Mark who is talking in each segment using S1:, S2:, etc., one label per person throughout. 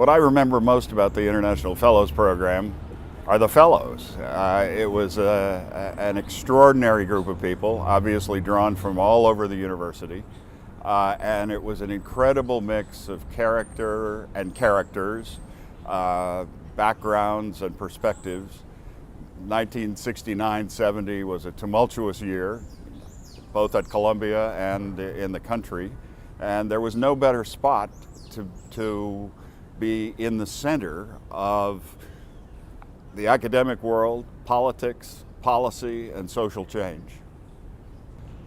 S1: What I remember most about the International Fellows Program are the fellows. It was an extraordinary group of people, obviously drawn from all over the university, and it was an incredible mix of character and characters, backgrounds and perspectives. 1969-70 was a tumultuous year, both at Columbia and in the country, and there was no better spot to be in the center of the academic world, politics, policy, and social change.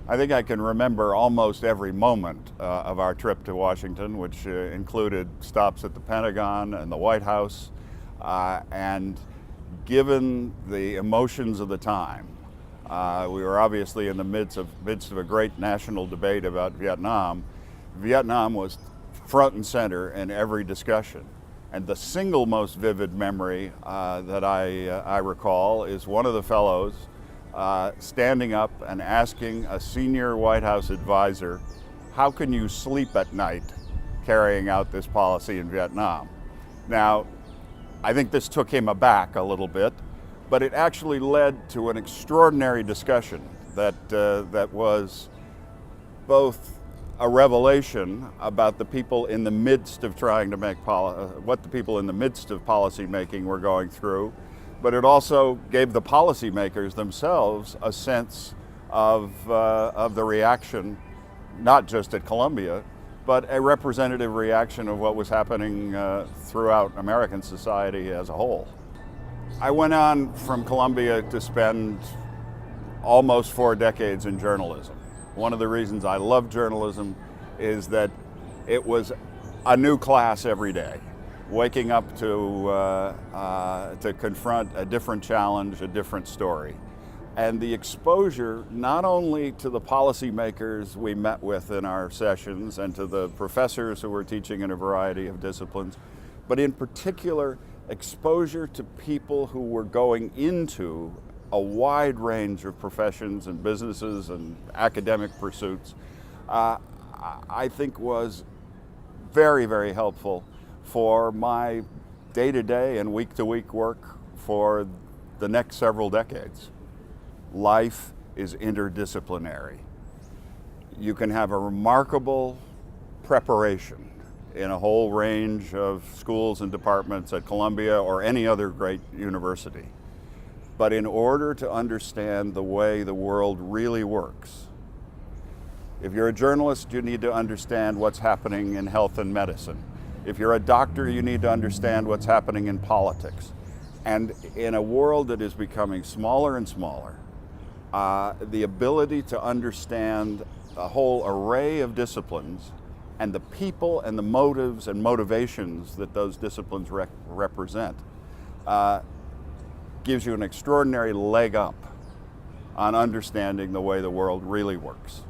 S1: I think I can remember almost every moment of our trip to Washington, which included stops at the Pentagon and the White House, and given the emotions of the time, we were obviously in the midst of a great national debate about Vietnam. Vietnam was front and center in every discussion. And the single most vivid memory that I recall is one of the fellows standing up and asking a senior White House advisor, how can you sleep at night carrying out this policy in Vietnam? Now, I think this took him aback a little bit, but it actually led to an extraordinary discussion that was both a revelation about the people in the midst of trying to make what the people in the midst of policy making were going through, but it also gave the policymakers themselves a sense of the reaction, not just at Columbia, but a representative reaction of what was happening throughout American society as a whole. I went on from Columbia to spend almost 4 decades in journalism. One of the reasons I love journalism is that it was a new class every day, waking up to confront a different challenge, a different story. And the exposure not only to the policymakers we met with in our sessions and to the professors who were teaching in a variety of disciplines, but in particular exposure to people who were going into a wide range of professions and businesses and academic pursuits, I think was very, very helpful for my day-to-day and week-to-week work for the next several decades. Life is interdisciplinary. You can have a remarkable preparation in a whole range of schools and departments at Columbia or any other great university. But in order to understand the way the world really works, if you're a journalist, you need to understand what's happening in health and medicine. If you're a doctor, you need to understand what's happening in politics. And in a world that is becoming smaller and smaller, the ability to understand a whole array of disciplines and the people and the motives and motivations that those disciplines represent gives you an extraordinary leg up on understanding the way the world really works.